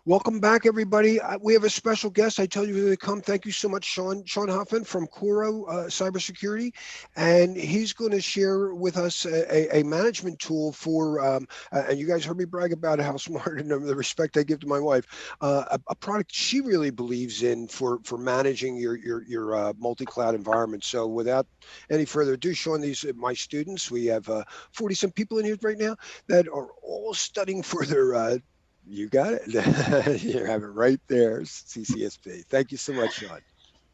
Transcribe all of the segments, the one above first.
Welcome back, everybody. We have a special guest. I tell you to come. Thank you so much, Shawn Huffman from CORO Cybersecurity, and he's going to share with us a management tool for. And you guys heard me brag about how smart and the respect I give to my wife. A product she really believes in for managing your multi-cloud environment. So, without any further ado, Shawn, these are my students. We have 40-some people in here right now that are all studying for their. You got it. You have it right there, CCSP. Thank you so much, Shawn.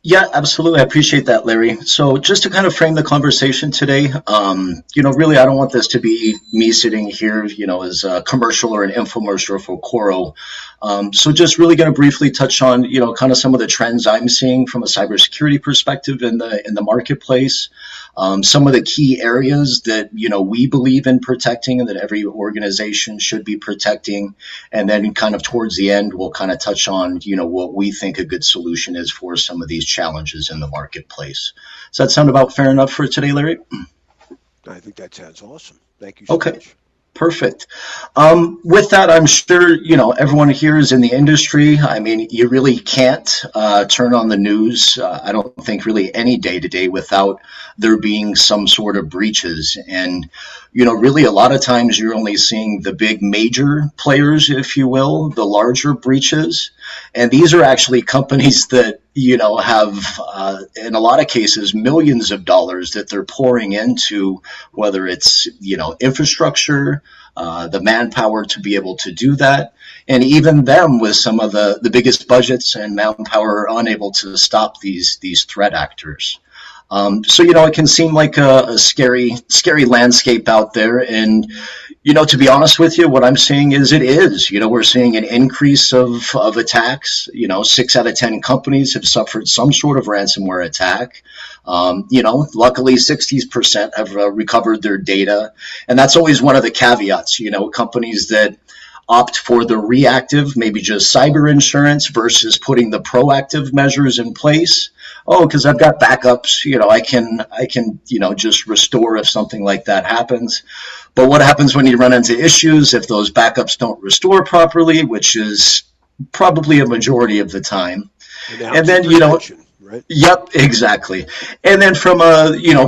Yeah, absolutely. I appreciate that, Larry. So just to kind of frame the conversation today, really, I don't want this to be me sitting here, as a commercial or an infomercial for CORO. So just really going to briefly touch on, kind of some of the trends I'm seeing from a cybersecurity perspective in the marketplace. Some of the key areas that, we believe in protecting and that every organization should be protecting. And then kind of towards the end, we'll kind of touch on, what we think a good solution is for some of these challenges in the marketplace. Does that sound about fair enough for today, Larry? I think that sounds awesome. Thank you so much. Perfect. With that, I'm sure, everyone here is in the industry. I mean, you really can't turn on the news, I don't think really any day to day without there being some sort of breaches. And, really a lot of times you're only seeing the big major players, if you will, the larger breaches. And these are actually companies that, have, in a lot of cases, millions of dollars that they're pouring into, whether it's, infrastructure, the manpower to be able to do that. And even them with some of the biggest budgets and manpower are unable to stop these threat actors. So, it can seem like a scary landscape out there. And, to be honest with you, what I'm seeing is it is. We're seeing an increase of attacks. 6 out of 10 companies have suffered some sort of ransomware attack. Luckily 60% have recovered their data. And that's always one of the caveats, companies that opt for the reactive, maybe just cyber insurance versus putting the proactive measures in place. Oh, because I've got backups, I can, just restore if something like that happens. But what happens when you run into issues if those backups don't restore properly, which is probably a majority of the time. And then, right? Yep, exactly. And then from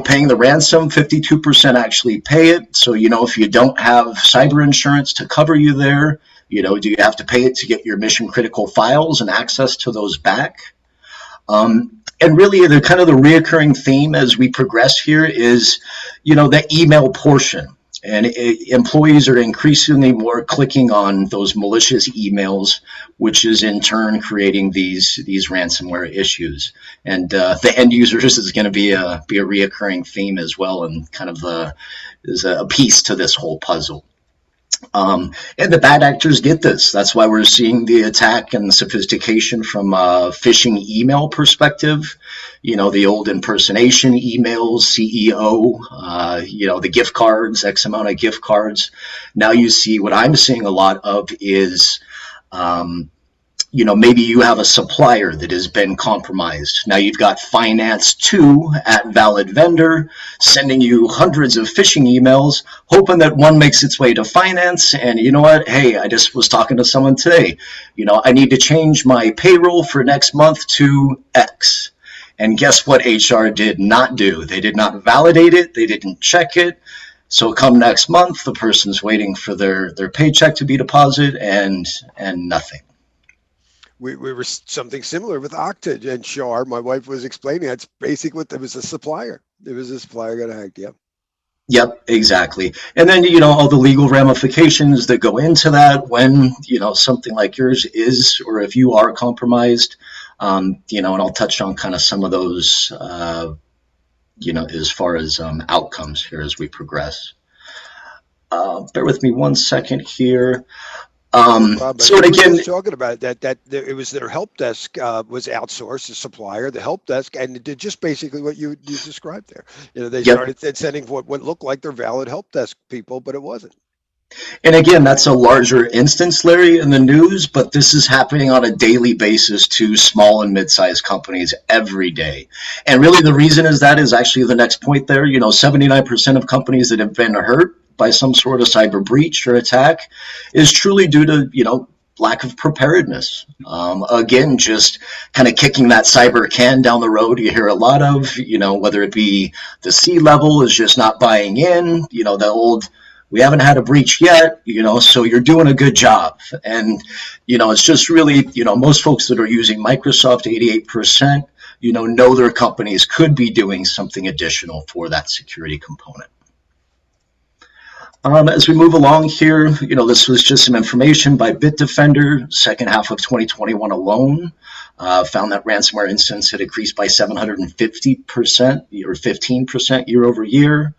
paying the ransom, 52% actually pay it. So, if you don't have cyber insurance to cover you there, do you have to pay it to get your mission critical files and access to those back? And really the kind of the reoccurring theme as we progress here is, the email portion. And employees are increasingly more clicking on those malicious emails, which is in turn creating these ransomware issues. And the end users is going to be a reoccurring theme as well, and kind of is a piece to this whole puzzle. And the bad actors get this. That's why we're seeing the attack and the sophistication from a phishing email perspective. The old impersonation emails, CEO, the gift cards, X amount of gift cards. Now you see what I'm seeing a lot of is, maybe you have a supplier that has been compromised. Now you've got finance too at valid vendor sending you hundreds of phishing emails, hoping that one makes its way to finance. And you know what? Hey, I just was talking to someone today. I need to change my payroll for next month to X. And guess what HR did not do? They did not validate it. They didn't check it. So come next month, the person's waiting for their paycheck to be deposited and nothing. We were something similar with Okta and Shar. My wife was explaining that's basically what it was a supplier. It was a supplier got hacked. Yep. Yep, exactly. And then, all the legal ramifications that go into that when, something like yours is, or if you are compromised, and I'll touch on kind of some of those, as far as outcomes here as we progress. Bear with me one second here. So again, talking about that it was their help desk was outsourced, the supplier, the help desk, and it did just basically what you described there. They started sending what looked like their valid help desk people, but it wasn't. And again, that's a larger instance, Larry, in the news, but this is happening on a daily basis to small and mid-sized companies every day. And really the reason is actually the next point there. 79% of companies that have been hurt by some sort of cyber breach or attack is truly due to, lack of preparedness. Again, just kind of kicking that cyber can down the road. You hear a lot of, whether it be the C-level is just not buying in, the old, we haven't had a breach yet, so you're doing a good job. And, it's just really, most folks that are using Microsoft, 88%, know their companies could be doing something additional for that security component. As we move along here, this was just some information by Bitdefender, second half of 2021 alone. Found that ransomware incidents had increased by 750% or 15% year over year.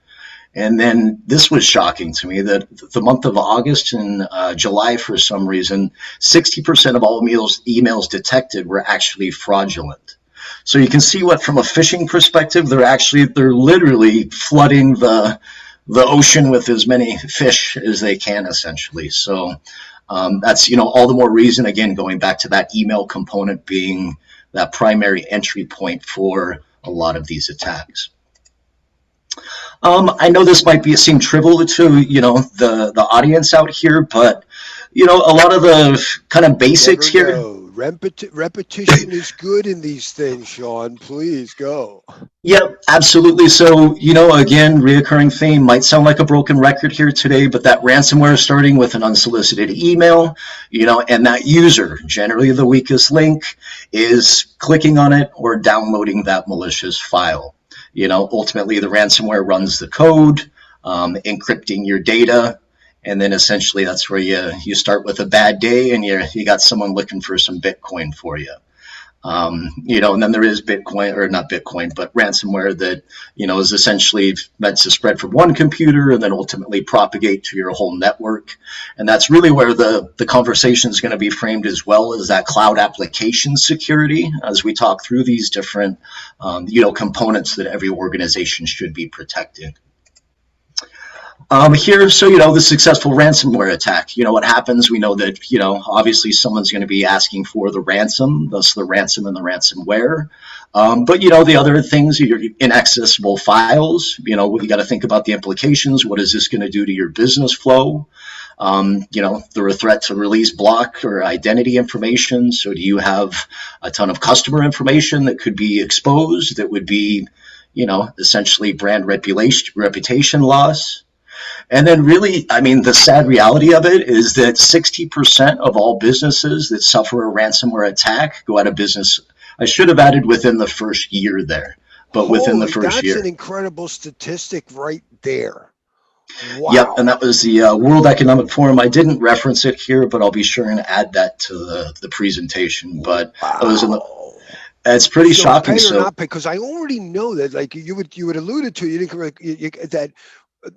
And then this was shocking to me that the month of August and July, for some reason, 60% of all emails detected were actually fraudulent. So you can see what, from a phishing perspective, they're literally flooding the ocean with as many fish as they can, essentially. So that's, all the more reason, again, going back to that email component being that primary entry point for a lot of these attacks. I know this might seem trivial to, the audience out here, but, a lot of the kind of basics here. Repetition is good in these things, Shawn. Please go. Yep, absolutely. So, again, reoccurring theme, might sound like a broken record here today, but that ransomware is starting with an unsolicited email, and that user, generally the weakest link, is clicking on it or downloading that malicious file. Ultimately, the ransomware runs the code, encrypting your data. And then essentially that's where you start with a bad day and you got someone looking for some Bitcoin for you. And then there is Bitcoin, or not Bitcoin, but ransomware that, is essentially meant to spread from one computer and then ultimately propagate to your whole network. And that's really where the conversation is going to be framed, as well as that cloud application security, as we talk through these different, components that every organization should be protecting. Here, so, the successful ransomware attack, what happens, we know that, obviously someone's going to be asking for the ransom, thus the ransom and the ransomware. But, the other things, your inaccessible files, you got to think about the implications. What is this going to do to your business flow? The threat to release block or identity information. So do you have a ton of customer information that could be exposed that would be, essentially brand reputation loss? And then really, the sad reality of it is that 60% of all businesses that suffer a ransomware attack go out of business. I should have added within the first year there, but within the first year. That's an incredible statistic right there. Wow. Yep, and that was the World Economic Forum. I didn't reference it here, but I'll be sure and add that to the presentation. But it was it's pretty shocking. Pay or not pay, because I already know that, like you had alluded to, that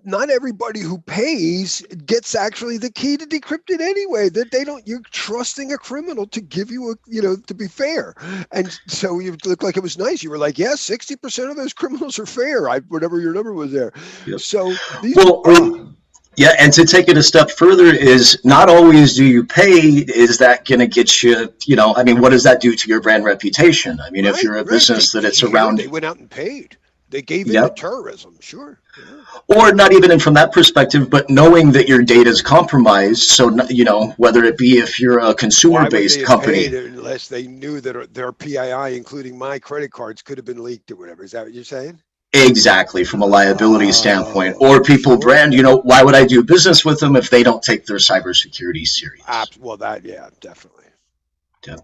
not everybody who pays gets actually the key to decrypt it anyway. That they don't. You're trusting a criminal to give you to be fair. And so you look like it was nice. You were like, yeah, 60% of those criminals are fair. Whatever your number was there. Yep. So these. Yeah, and to take it a step further is not always do you pay, is that going to get you, what does that do to your brand reputation? If you're a business that it's around. They went out and paid. They gave in to terrorism, sure. Yeah. Or not even from that perspective, but knowing that your data is compromised. So, whether it be if you're a consumer-based company. Unless they knew that their PII, including my credit cards, could have been leaked or whatever. Is that what you're saying? Exactly, from a liability standpoint. Or people brand, why would I do business with them if they don't take their cybersecurity serious? Well, definitely. Yeah.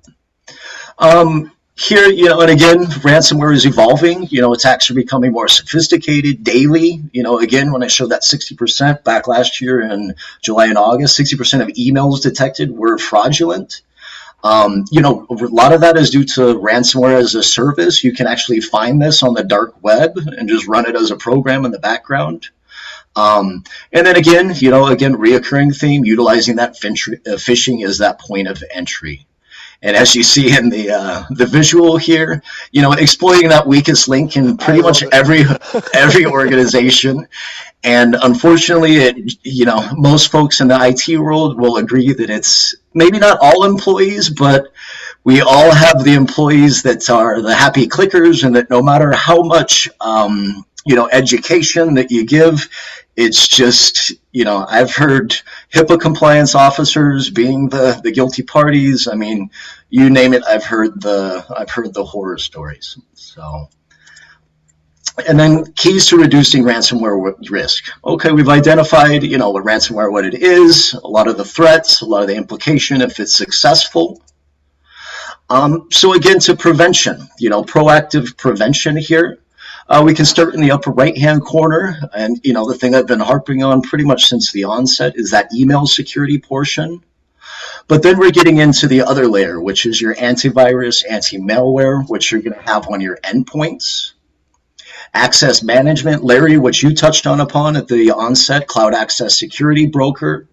Here, and again, ransomware is evolving. Attacks are becoming more sophisticated daily. Again, when I showed that 60% back last year in July and August, 60% of emails detected were fraudulent. A lot of that is due to ransomware as a service. You can actually find this on the dark web and just run it as a program in the background. And then again, reoccurring theme, utilizing that phishing as that point of entry. And as you see in the visual here, exploiting that weakest link in pretty much every organization. And unfortunately, most folks in the IT world will agree that it's maybe not all employees, but we all have the employees that are the happy clickers, and that no matter how much education that you give, It's just, I've heard Hipaa compliance officers being the guilty parties. I mean, you name it, I've heard the horror stories. So, and then keys to reducing ransomware risk. Okay, we've identified, what ransomware, what it is, a lot of the threats, a lot of the implication if it's successful. So again, to prevention, proactive prevention here. We can start in the upper right-hand corner, and the thing I've been harping on pretty much since the onset is that email security portion. But then we're getting into the other layer, which is your antivirus, anti-malware, which you're going to have on your endpoints. Access management, Larry, which you touched on upon at the onset, cloud access security broker.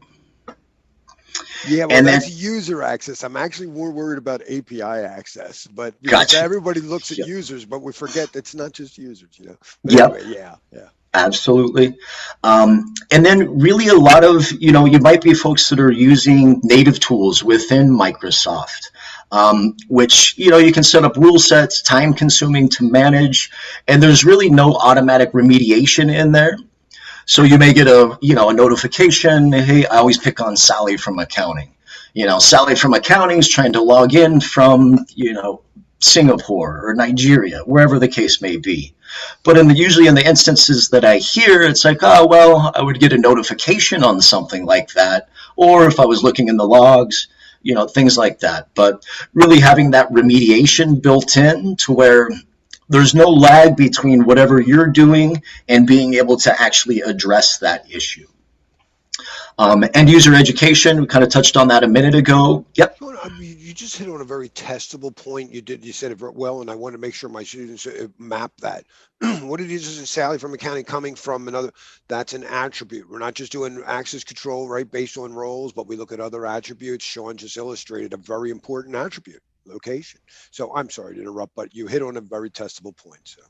Yeah, well, that's user access. I'm actually more worried about API access, but Gotcha. Everybody looks at users, but we forget it's not just users, But Yep. Anyway, yeah. Absolutely. And then really a lot of, you might be folks that are using native tools within Microsoft, which, you can set up rule sets, time consuming to manage, and there's really no automatic remediation in there. So you may get a notification, hey, I always pick on Sally from accounting. Sally from accounting is trying to log in from, Singapore or Nigeria, wherever the case may be. But usually in the instances that I hear, it's like, oh, well, I would get a notification on something like that. Or if I was looking in the logs, things like that. But really having that remediation built in to where there's no lag between whatever you're doing and being able to actually address that issue. End user education, we kind of touched on that a minute ago. Yep. You just hit on a very testable point. You said it well, and I want to make sure my students map that. What did you just say, Sally from accounting coming from another? That's an attribute. We're not just doing access control, right, based on roles, but we look at other attributes. Shawn just illustrated a very important attribute, location. So I'm sorry to interrupt, but you hit on a very testable point. So.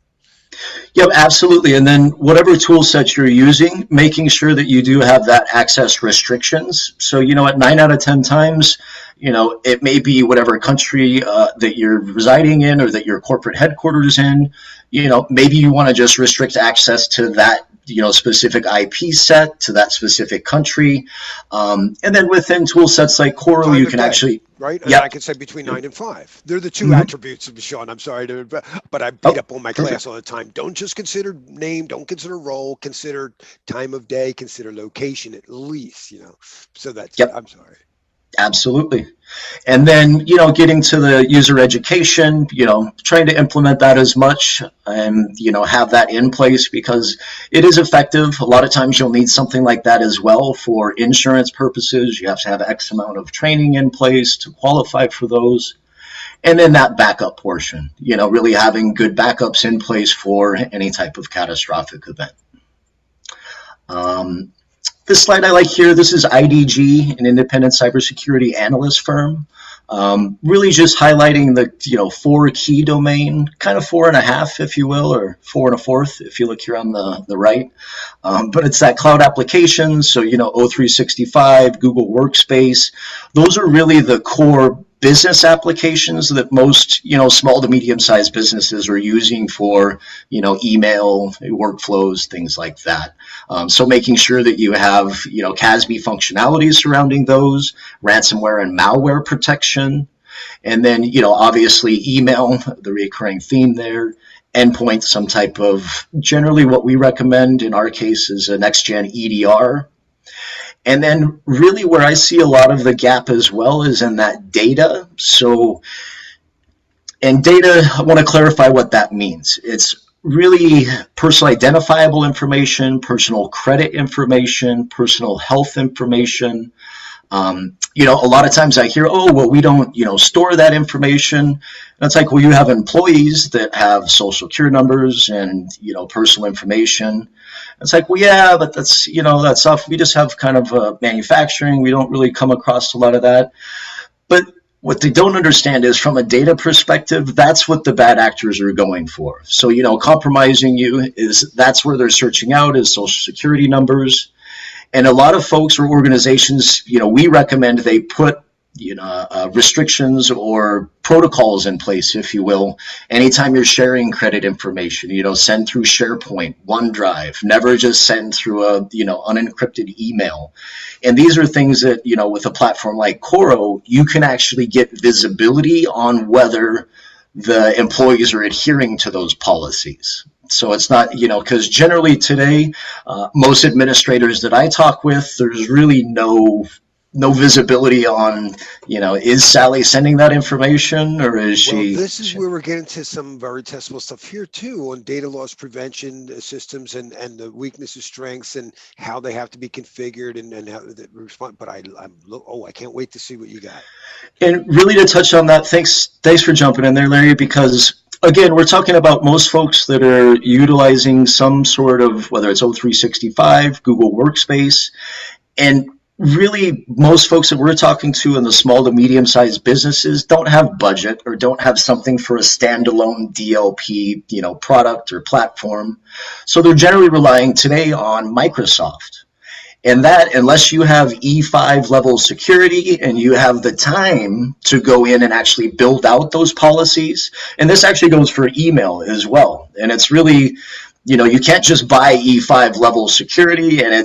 Yep, absolutely. And then whatever tool set you're using, making sure that you do have that access restrictions. So, at 9 out of 10 times, it may be whatever country that you're residing in or that your corporate headquarters in, maybe you want to just restrict access to that, specific IP set to that specific country. And then within tool sets like CORO, you can actually... Right? And I can say between 9 and 5. They're the two attributes of Shawn. I'm sorry, but I beat up on my class all the time. Don't just consider name, don't consider role, consider time of day, consider location at least, So that's, I'm sorry. Absolutely. And then, getting to the user education, trying to implement that as much and, have that in place because it is effective. A lot of times you'll need something like that as well for insurance purposes. You have to have X amount of training in place to qualify for those. And then that backup portion, really having good backups in place for any type of catastrophic event. This slide I like here, this is IDG, an independent cybersecurity analyst firm. Really just highlighting the 4 key domain, kind of 4.5, if you will, or 4 1/4 if you look here on the right. But it's that cloud applications, so O365, Google Workspace. Those are really the core business applications that most small to medium-sized businesses are using for email workflows, things like that. So making sure that you have CASB functionality surrounding those, ransomware and malware protection, and then obviously email, the recurring theme there, endpoint, some type of, generally what we recommend in our case is a next-gen EDR. And then really where I see a lot of the gap as well is in that data. So, and data, I want to clarify what that means. It's really personal identifiable information, personal credit information, personal health information. A lot of times I hear, oh, well, we don't, store that information. And it's like, well, you have employees that have social security numbers and, personal information. It's like, well, yeah, but that's, that stuff, we just have kind of manufacturing. We don't really come across a lot of that. But what they don't understand is from a data perspective, that's what the bad actors are going for. So, compromising you that's where they're searching out is social security numbers. And a lot of folks or organizations, we recommend they put restrictions or protocols in place, if you will. Anytime you're sharing credit information, send through SharePoint, OneDrive, never just send through a, unencrypted email. And these are things that, with a platform like CORO, you can actually get visibility on whether the employees are adhering to those policies. So it's not, because generally today, most administrators that I talk with, there's really no visibility on, is Sally sending that information, or is she? Well, this is where we're getting to some very testable stuff here too on data loss prevention systems and the weaknesses, strengths, and how they have to be configured and how they respond. But I can't wait to see what you got. And really to touch on that, thanks for jumping in there, Larry, because again, we're talking about most folks that are utilizing some sort of, whether it's O365, Google Workspace, and really most folks that we're talking to in the small to medium-sized businesses don't have budget or don't have something for a standalone DLP, product or platform. So they're generally relying today on Microsoft. And that, unless you have E5 level security and you have the time to go in and actually build out those policies, and this actually goes for email as well. And it's really, you can't just buy E5 level security and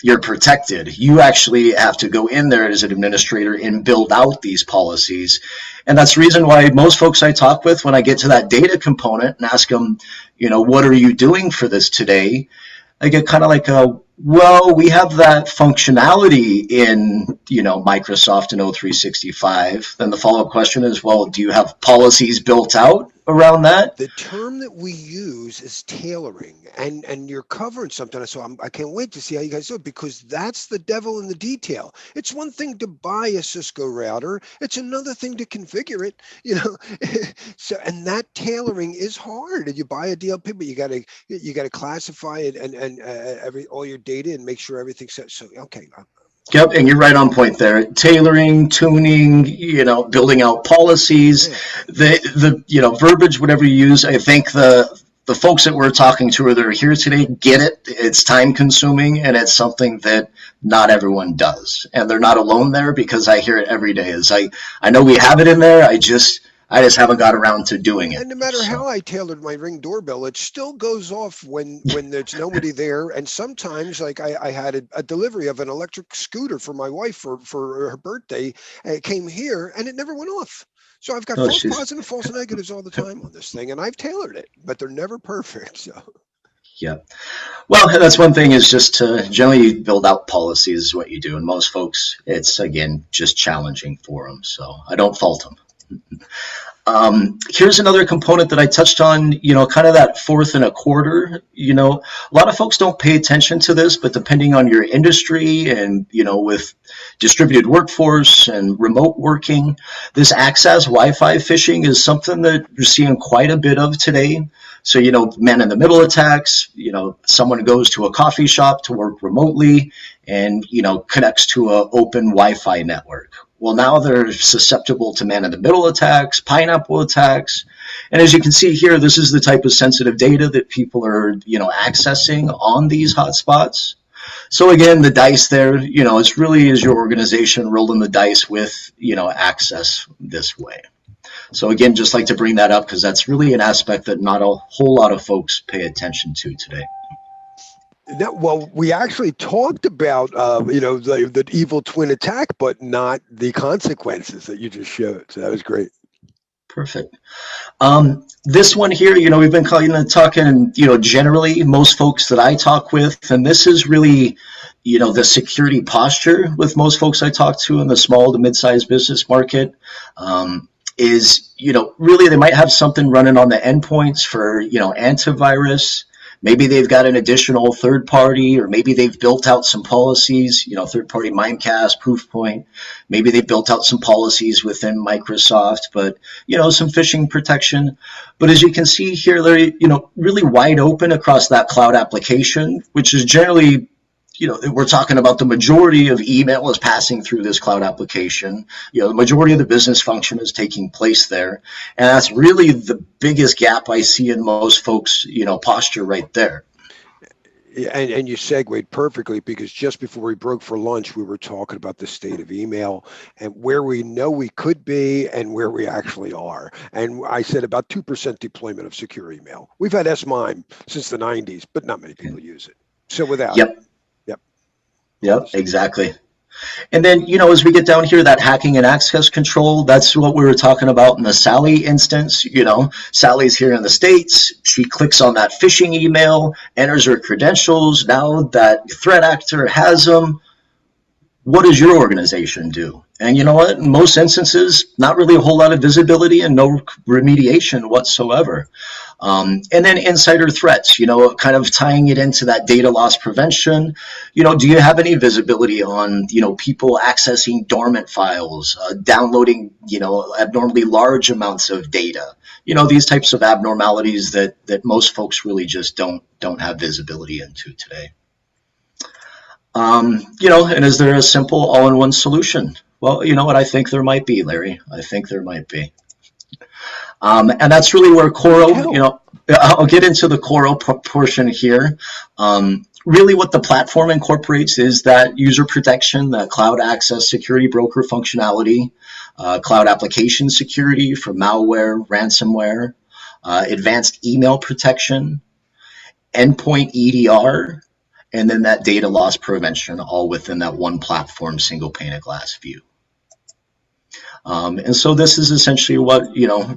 you're protected. You actually have to go in there as an administrator and build out these policies. And that's the reason why most folks I talk with, when I get to that data component and ask them, what are you doing for this today? I get kind of like well, we have that functionality in, Microsoft and O365. Then the follow-up question is, well, do you have policies built out around that? The term that we use is tailoring, and you're covering something. So I can't wait to see how you guys do it, because that's the devil in the detail. It's one thing to buy a Cisco router. It's another thing to configure it, So, and that tailoring is hard. You buy a DLP, but you got to classify it and all your data and make sure everything's set. So, okay. Yep, and you're right on point there. Tailoring, tuning, building out policies, the verbiage, whatever you use. I think the folks that we're talking to or that are here today get it. It's time consuming, and it's something that not everyone does. And they're not alone there, because I hear it every day. I know we have it in there. I just haven't got around to doing it. And no matter how I tailored my Ring doorbell, it still goes off when there's nobody there. And sometimes, like I had a delivery of an electric scooter for my wife for her birthday, and it came here and it never went off. So I've got false positives, false negatives all the time on this thing, and I've tailored it, but they're never perfect. So. Yeah. Well, that's one thing, is just to generally build out policies is what you do. And most folks, it's, again, just challenging for them. So I don't fault them. Here's another component that I touched on, kind of that fourth and a quarter. A lot of folks don't pay attention to this, but depending on your industry and, with distributed workforce and remote working, this access Wi-Fi phishing is something that you're seeing quite a bit of today. So, man-in-the-middle attacks, someone goes to a coffee shop to work remotely and, connects to an open Wi-Fi network. Well, now they're susceptible to man-in-the-middle attacks, pineapple attacks. And as you can see here, this is the type of sensitive data that people are, accessing on these hotspots. So again, the dice there, it's really is your organization rolling the dice with, access this way. So again, just like to bring that up, because that's really an aspect that not a whole lot of folks pay attention to today. Well, we actually talked about, the evil twin attack, but not the consequences that you just showed. So that was great. Perfect. This one here, we've been talking, generally most folks that I talk with, and this is really, the security posture with most folks I talk to in the small to mid-sized business market, is, really they might have something running on the endpoints for, antivirus. Maybe they've got an additional third party, or maybe they've built out some policies, third party Mimecast, Proofpoint. Maybe they've built out some policies within Microsoft, but, some phishing protection. But as you can see here, Larry, really wide open across that cloud application, which is generally, we're talking about the majority of email is passing through this cloud application. The majority of the business function is taking place there. And that's really the biggest gap I see in most folks, posture right there. Yeah, and you segued perfectly, because just before we broke for lunch, we were talking about the state of email and where we know we could be and where we actually are. And I said about 2% deployment of secure email. We've had SMIME since the 90s, but not many people use it. So without it, Yep, yep. yep, exactly. And then, as we get down here, that hacking and access control, that's what we were talking about in the Sally instance. Sally's here in the States. She clicks on that phishing email, enters her credentials. Now that threat actor has them. What does your organization do? And you know what? In most instances, not really a whole lot of visibility and no remediation whatsoever. And then insider threats, kind of tying it into that data loss prevention. Do you have any visibility on, people accessing dormant files, downloading, abnormally large amounts of data? These types of abnormalities that most folks really just don't have visibility into today. And is there a simple all-in-one solution? Well, you know what? I think there might be, Larry. I think there might be. And that's really where CORO, I'll get into the CORO portion here. Really what the platform incorporates is that user protection, that cloud access security broker functionality, cloud application security for malware, ransomware, advanced email protection, endpoint EDR, and then that data loss prevention, all within that one platform, single pane of glass view. And so this is essentially what,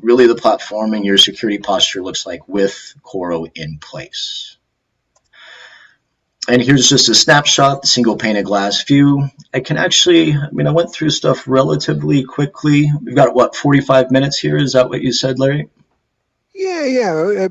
really the platform and your security posture looks like with CORO in place. And here's just a snapshot, the single pane of glass view. I went through stuff relatively quickly. We've got, 45 minutes here? Is that what you said, Larry? Yeah.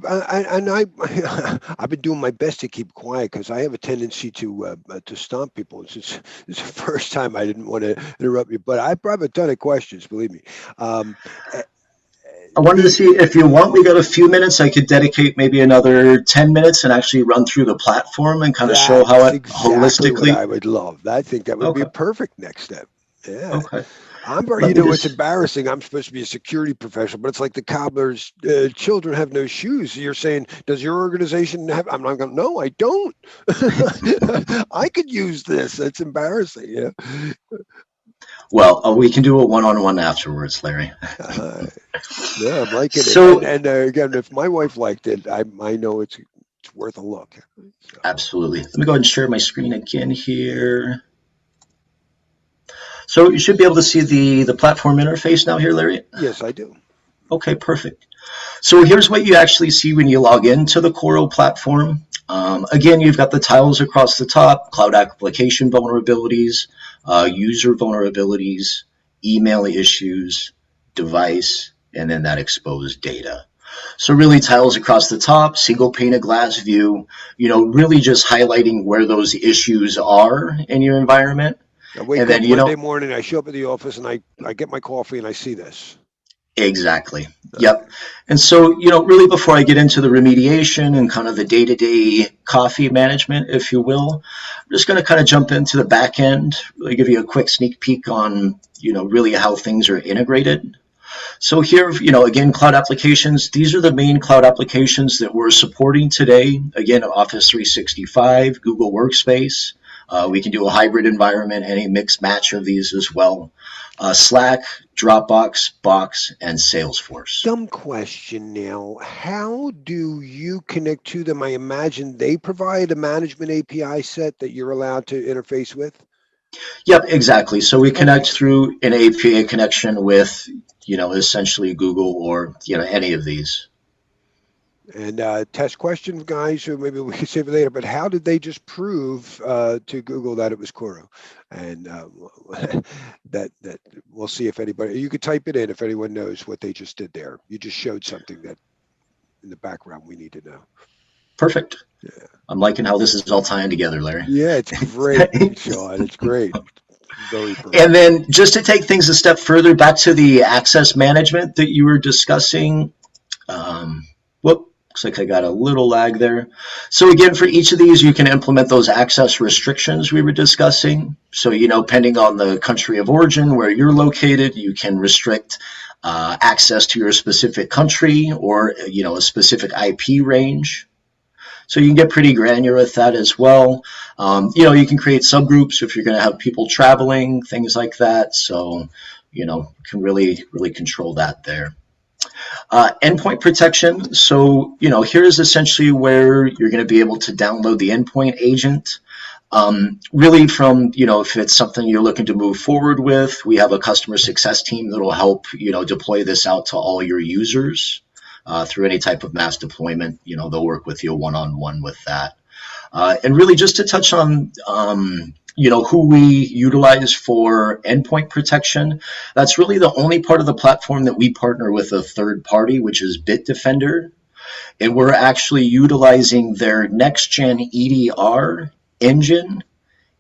I've been doing my best to keep quiet, because I have a tendency to stomp people. It's the first time I didn't want to interrupt you, but I have a ton of questions, believe me. I wanted to see if you want, we got a few minutes. I could dedicate maybe another 10 minutes and actually run through the platform and kind of show how it holistically. What I would love. I think that would be a perfect next step. Yeah. Okay. It's embarrassing. I'm supposed to be a security professional, but it's like the cobbler's children have no shoes. You're saying, does your organization have? I'm not going. No, I don't. I could use this. It's embarrassing. Yeah. Well, we can do a one-on-one afterwards, Larry. Yeah, I'm liking it. And again, if my wife liked it, I know it's worth a look. So. Absolutely. Let me go ahead and share my screen again here. So you should be able to see the platform interface now here, Larry? Yes, I do. Okay, perfect. So here's what you actually see when you log into the CORO platform. Again, you've got the tiles across the top, cloud application vulnerabilities, user vulnerabilities, email issues, device, and then that exposed data. So really tiles across the top, single pane of glass view, really just highlighting where those issues are in your environment. I wake up Monday morning, I show up at the office, and I get my coffee and I see this. Exactly. Yep. And so, really before I get into the remediation and kind of the day-to-day coffee management, if you will, I'm just going to kind of jump into the back end, really give you a quick sneak peek on, really how things are integrated. So here, again, cloud applications, these are the main cloud applications that we're supporting today. Again, Office 365, Google Workspace. We can do a hybrid environment, any mixed match of these as well. Slack, Dropbox, Box, and Salesforce. Dumb question now. How do you connect to them? I imagine they provide a management API set that you're allowed to interface with? Yep, exactly. So we connect through an API connection with, essentially Google or, any of these. And test question, guys, or maybe we can save it later, but how did they just prove to Google that it was CORO? And that we'll see if anybody, you could type it in if anyone knows what they just did there. You just showed something that in the background we need to know. Perfect. Yeah. I'm liking how this is all tying together, Larry. Yeah, it's great, Shawn. It's great. Very perfect. And then just to take things a step further, back to the access management that you were discussing. Looks like I got a little lag there. So again, for each of these, you can implement those access restrictions we were discussing. So, depending on the country of origin where you're located, you can restrict access to your specific country or, a specific IP range. So you can get pretty granular with that as well. You can create subgroups if you're going to have people traveling, things like that. So, you can really, really control that there. Endpoint protection. So, here's essentially where you're going to be able to download the endpoint agent. Really from, if it's something you're looking to move forward with, we have a customer success team that will help, deploy this out to all your users through any type of mass deployment. They'll work with you one-on-one with that. And really just to touch on, who we utilize for endpoint protection, that's really the only part of the platform that we partner with a third party, which is Bitdefender. And we're actually utilizing their next-gen EDR engine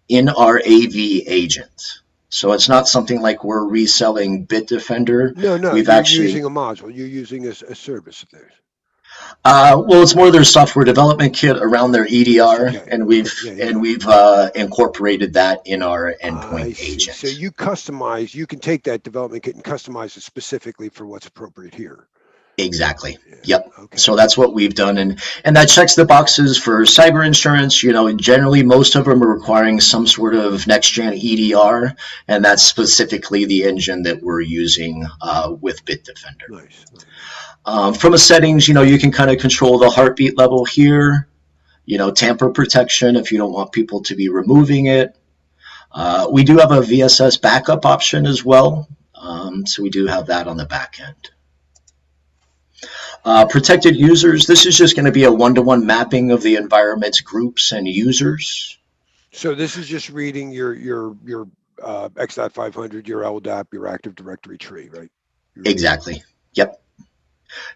in our AV agent. So it's not something like we're reselling Bitdefender. No, you're using a module. You're using a service of theirs. Well, it's more their software development kit around their EDR, okay. And we've incorporated that in our endpoint agent. So you customize. You can take that development kit and customize it specifically for what's appropriate here. Exactly. Yep. Okay. So that's what we've done, and that checks the boxes for cyber insurance. Generally most of them are requiring some sort of next-gen EDR, and that's specifically the engine that we're using with Bitdefender. Nice. From a settings, you can kind of control the heartbeat level here. Tamper protection if you don't want people to be removing it. We do have a VSS backup option as well, so we do have that on the back end. Protected users, this is just going to be a one-to-one mapping of the environment's groups and users. So this is just reading your X.500, your LDAP, your Active Directory tree, right? Exactly. Yep.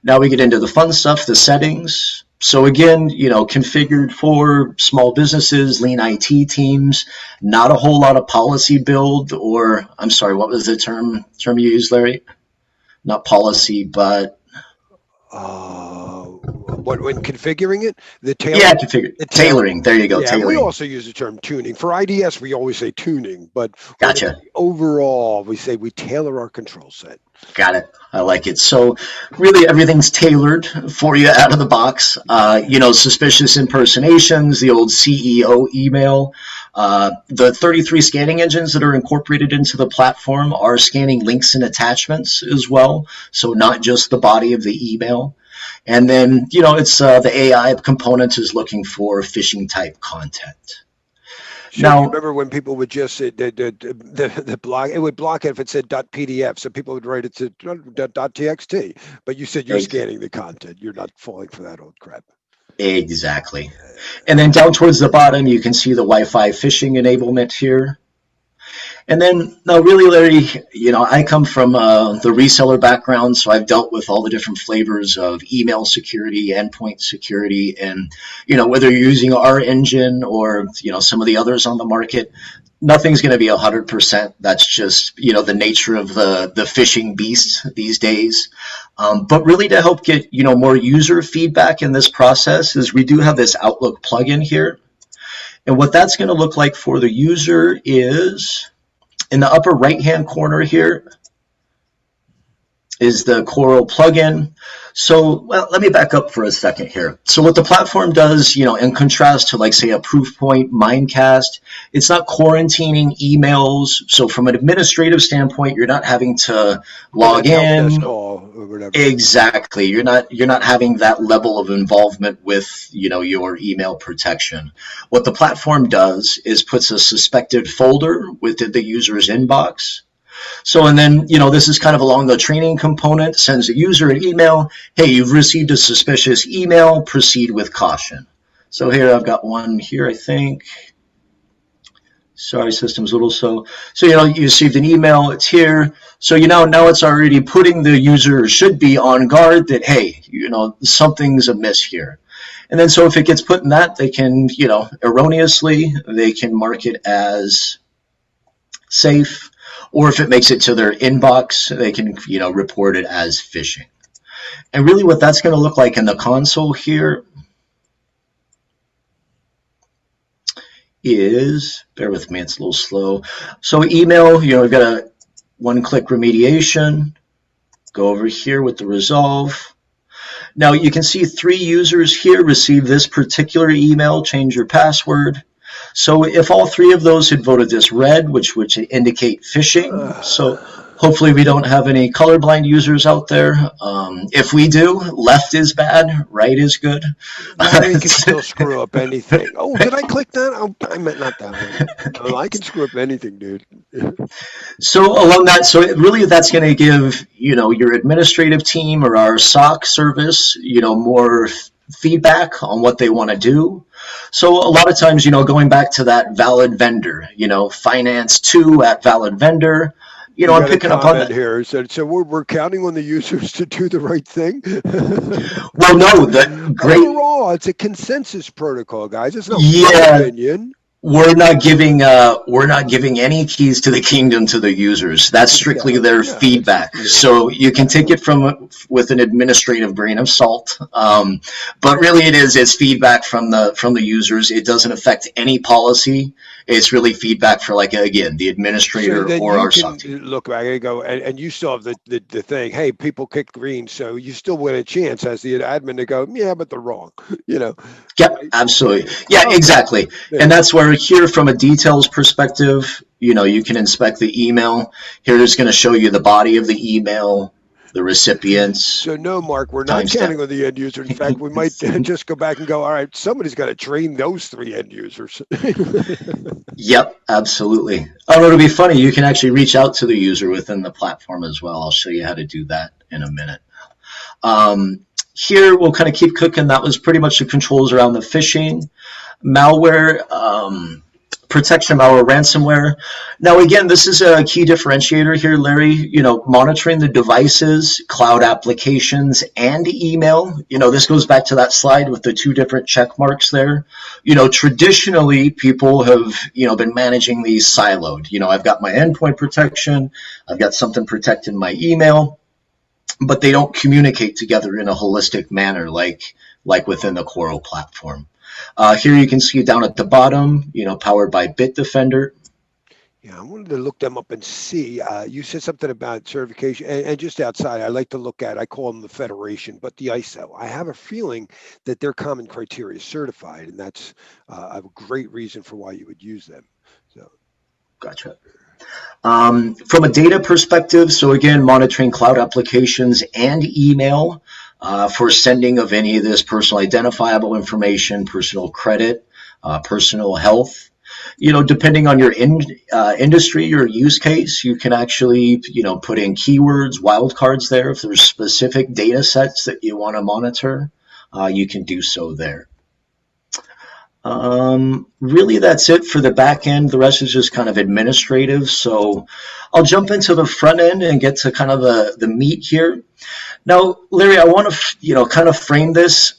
Now we get into the fun stuff, the settings. So again, configured for small businesses, lean IT teams, not a whole lot of policy build, or I'm sorry, what was the term you used, Larry? Not policy, but when configuring it, the tailoring. There you go. Yeah, tailoring. We also use the term tuning. For IDS, we always say tuning, but gotcha. Overall, we say we tailor our control set. Got it. I like it. So really everything's tailored for you out of the box. Suspicious impersonations, the old CEO email. The 33 scanning engines that are incorporated into the platform are scanning links and attachments as well. So not just the body of the email. And then, it's the AI component is looking for phishing type content. So now, remember when people would just say the block, it would block it if it said .pdf, so people would write it to .txt. But you said you're scanning the content. You're not falling for that old crap. Exactly. And then down towards the bottom, you can see the Wi-Fi phishing enablement here. And then, now really, Larry, I come from the reseller background, so I've dealt with all the different flavors of email security, endpoint security, and, whether you're using our engine or, some of the others on the market, nothing's going to be 100%. That's just, the nature of the phishing beast these days. But really to help get, more user feedback in this process is we do have this Outlook plugin here. And what that's going to look like for the user is in the upper right-hand corner here is the CORO plugin. So, let me back up for a second here. So what the platform does, in contrast to like say a Proofpoint, Mimecast, it's not quarantining emails. So from an administrative standpoint, you're not having to log in. Or whatever. Exactly. You're not having that level of involvement with, your email protection. What the platform does is puts a suspected folder within the user's inbox. So, and then, this is kind of along the training component, sends a user an email, hey, you've received a suspicious email, proceed with caution. So here I've got one here, I think. Sorry, system's a little slow. So, you received an email, it's here. So, now it's already putting the user, should be on guard that, hey, something's amiss here. And then so if it gets put in that, they can, erroneously, they can mark it as safe. Or if it makes it to their inbox, they can, report it as phishing. And really what that's going to look like in the console here is, bear with me, it's a little slow. So email, we've got a one-click remediation. Go over here with the resolve. Now you can see 3 users here receive this particular email, change your password. So if all 3 of those had voted this red, which would indicate phishing, so hopefully we don't have any colorblind users out there. If we do, left is bad, right is good. Larry can still screw up anything. Oh, did I click that? Oh, I meant not that one. Oh, I can screw up anything, dude. So along that, so really that's going to give, your administrative team or our SOC service, more feedback on what they want to do. So a lot of times, going back to that valid vendor, finance2 at valid vendor, I'm picking up on that here. So we're counting on the users to do the right thing. Well, no, the great. Overall, it's a consensus protocol, guys. It's not my opinion. We're not giving any keys to the kingdom to the users. That's strictly their feedback. So you can take it with an administrative grain of salt. But really it's feedback from the users. It doesn't affect any policy. It's really feedback for, like, again, the administrator or our SOC team. Look, I gotta go, and you still have the thing. Hey, people kicked green, so you still win a chance as the admin to go, yeah, but they're wrong. Yep, absolutely. Yeah, exactly. And that's where here, from a details perspective, you can inspect the email. Here it's going to show you the body of the email, the recipients. So no, Mark, we're not counting on the end user. In fact, we might just go back and go, all right, somebody's got to train those 3 end users. Yep, absolutely. Oh, it'll be funny. You can actually reach out to the user within the platform as well. I'll show you how to do that in a minute. Here, we'll kind of keep cooking. That was pretty much the controls around the phishing, malware, protection malware, ransomware. Now, again, this is a key differentiator here, Larry, monitoring the devices, cloud applications, and email. This goes back to that slide with the 2 different check marks there. Traditionally, people have, been managing these siloed. I've got my endpoint protection, I've got something protecting my email, but they don't communicate together in a holistic manner like within the CORO platform. Here you can see down at the bottom, powered by Bitdefender. Yeah, I wanted to look them up and see. You said something about certification, and just outside, I like to look at, I call them the Federation, but the ISO. I have a feeling that their common criteria is certified, and that's a great reason for why you would use them. So, gotcha. From a data perspective, so again, monitoring cloud applications and email for sending of any of this personal identifiable information, personal credit, personal health. Depending on your industry or use case, you can actually, put in keywords, wildcards there. If there's specific data sets that you want to monitor, you can do so there. Really, that's it for the back end. The rest is just kind of administrative. So I'll jump into the front end and get to kind of the meat here. Now, Larry, I want to, kind of frame this.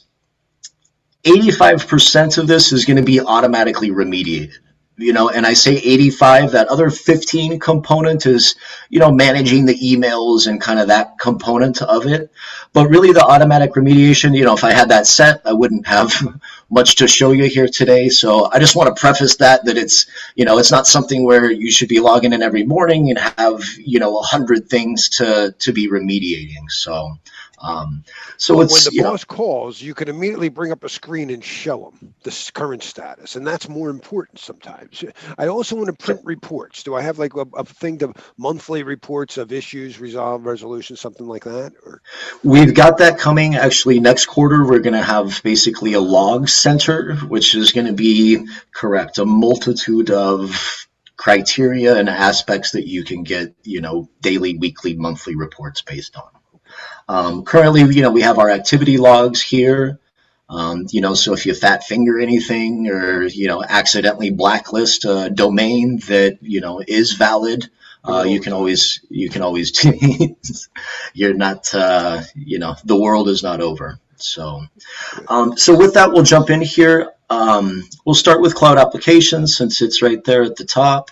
85% of this is going to be automatically remediated. And I say 85, that other 15 component is, managing the emails and kind of that component of it. But really the automatic remediation, if I had that set, I wouldn't have much to show you here today. So I just want to preface that it's, it's not something where you should be logging in every morning and have, 100 things to be remediating. So when the boss calls, you can immediately bring up a screen and show them the current status, and that's more important sometimes. I also want to print reports. Do I have like a thing to monthly reports of issues, resolution, something like that? Or? We've got that coming. Actually, next quarter, we're going to have basically a log center, which is going to be a multitude of criteria and aspects that you can get, daily, weekly, monthly reports based on. Currently, we have our activity logs here, so if you fat finger anything or, accidentally blacklist a domain that, is valid, you can always you're not, the world is not over. So with that, we'll jump in here. We'll start with cloud applications since it's right there at the top.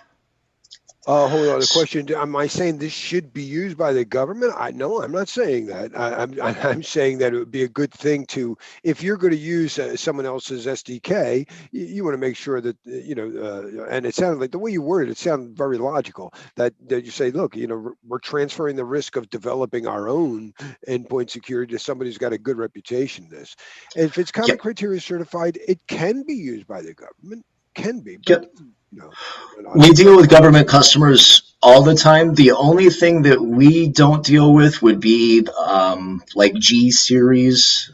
Hold on. The question: am I saying this should be used by the government? No, I'm not saying that. I'm saying that it would be a good thing to, if you're going to use someone else's SDK, you want to make sure that And it sounded like the way you worded it sounded very logical. That you say, look, we're transferring the risk of developing our own endpoint security to somebody who's got a good reputation. If it's common criteria certified, it can be used by the government. Can be, but. We deal with government customers all the time. The only thing that we don't deal with would be like G series